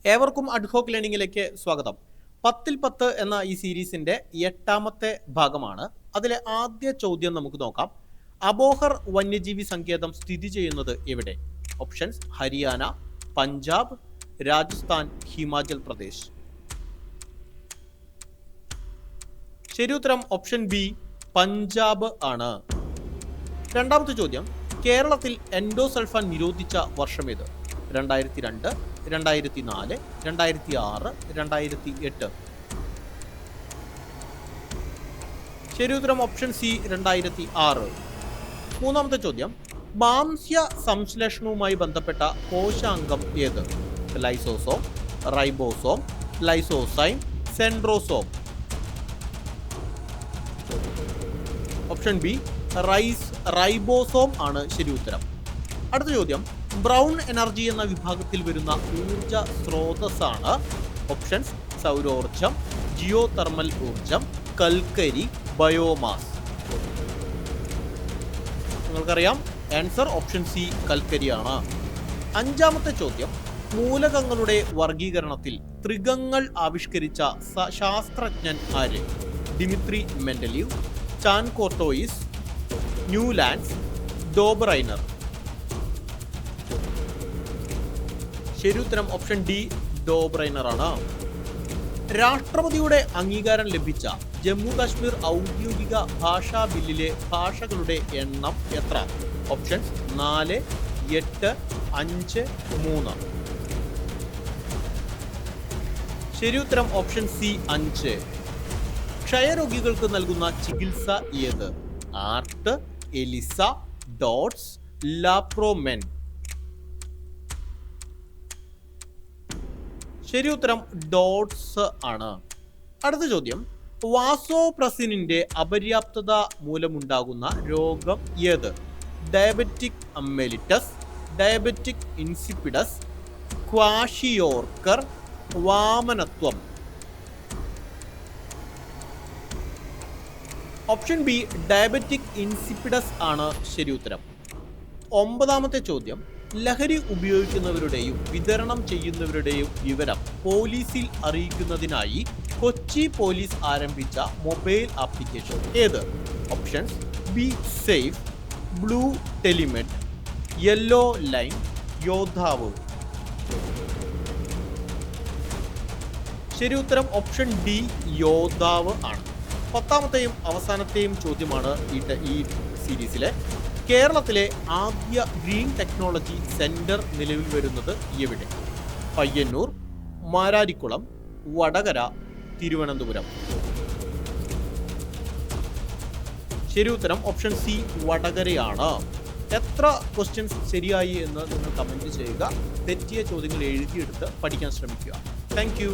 ഏവർക്കും അഡ്ഹോക്ക് ലേണിംഗിലേക്ക് സ്വാഗതം. 10ൽ 10 എന്ന ഈ സീരീസിന്റെ 8ാമത്തെ ഭാഗമാണ്. അതിലെ ആദ്യ ചോദ്യം നമുക്ക് നോക്കാം. അബോഹർ വന്യജീവി സങ്കേതം സ്ഥിതി ചെയ്യുന്നത് എവിടെ? ഓപ്ഷൻസ്: ഹരിയാന, പഞ്ചാബ്, രാജസ്ഥാൻ, ഹിമാചൽ പ്രദേശ്. ശരിയുത്തരം ഓപ്ഷൻ ബി, പഞ്ചാബ് ആണ്. രണ്ടാമത്തെ ചോദ്യം: കേരളത്തിൽ എൻഡോസൾഫാൻ നിരോധിച്ച വർഷമേത്? 2002, 2004, 2006, 2008. ശരിയുത്തരം ഓപ്ഷൻ സി, 2006. മൂന്നാമത്തെ ചോദ്യം: മാംസ്യ സംശ്ലേഷണവുമായി ബന്ധപ്പെട്ട കോശാംഗം ഏത്? Lysosome, ribosome, lysozyme, centrosome. Option B, ribosome ആണ് ശരിയുത്തരം. അടുത്ത ചോദ്യം: ബ്രൗൺ എനർജി എന്ന വിഭാഗത്തിൽ വരുന്ന ഊർജ സ്രോതസ്സാണ്. ഓപ്ഷൻസ്: സൗരോർജം, ജിയോ തെർമൽ ഊർജം, കൽക്കരി, ബയോമാസ്. നിങ്ങൾക്കറിയാം, ആൻസർ ഓപ്ഷൻ സി, കൽക്കരിയാണ്. അഞ്ചാമത്തെ ചോദ്യം: മൂലകങ്ങളുടെ വർഗീകരണത്തിൽ ത്രികങ്ങൾ ആവിഷ്കരിച്ച ശാസ്ത്രജ്ഞൻ ആര്? ഡിമിത്രി മെൻഡലീവ്, ചാൻ കോർട്ടോയിസ്, ന്യൂലാൻഡ്സ്, ഡോബറൈനർ. ശരിയുത്തരം ഓപ്ഷൻ ഡി, ഡോബ്രൈനർ ആണ്. രാഷ്ട്രപതിയുടെ അംഗീകാരം ലഭിച്ച ജമ്മു കാശ്മീർ ഔദ്യോഗിക ഭാഷാ ബില്ലിലെ ഭാഷകളുടെ എണ്ണം എത്ര? ഓപ്ഷൻസ്: 4, 8, 5, 3. ശരിയുത്തരം ഓപ്ഷൻ സി, 5. ക്ഷയരോഗികൾക്ക് നൽകുന്ന ചികിത്സ ഏത്? ആർട്ട്, എലിസ, ഡോട്ട്സ്, ലാപ്രോമെൻ. ശരിയുത്തരം ഡോട്ട്സ് ആണ്. അടുത്ത ചോദ്യം: വാസോപ്രസിനിന്റെ അപര്യാപ്തത മൂലമുണ്ടാകുന്ന രോഗം ഏത്? Diabetic mellitus, diabetic insipidus, kwashiorkor, വാമനത്വം. ഓപ്ഷൻ ബി, ഡയബറ്റിക് ഇൻസിപ്പിഡസ് ആണ് ശരിയുത്തരം. ഒമ്പതാമത്തെ ചോദ്യം: ലഹരി ഉപയോഗിക്കുന്നവരുടെയും വിതരണം ചെയ്യുന്നവരുടെയും വിവരം പോലീസിൽ അറിയിക്കുന്നതിനായി കൊച്ചി പോലീസ് ആരംഭിച്ച മൊബൈൽ ആപ്ലിക്കേഷൻ ഏത്? Options: B safe, blue telemed, yellow line, Yodhav. ശരിയുത്തരം ഓപ്ഷൻ ഡി, യോദ്ധാവ് ആണ്. പത്താമത്തെയും അവസാനത്തെയും ചോദ്യമാണ് ഈ സീരീസിലെ. കേരളത്തിലെ ആദ്യ ഗ്രീൻ ടെക്നോളജി സെന്റർ നിലവിൽ വരുന്നത് എവിടെ? പയ്യന്നൂർ, മാരാരിക്കുളം, വടകര, തിരുവനന്തപുരം. ശരിയുത്തരം ഓപ്ഷൻ സി, വടകരയാണ്. എത്ര ക്വസ്റ്റ്യൻസ് ശരിയായി എന്ന് നിങ്ങൾ കമന്റ് ചെയ്യുക. തെറ്റിയ ചോദ്യങ്ങൾ എഴുതിയെടുത്ത് പഠിക്കാൻ ശ്രമിക്കുക. താങ്ക്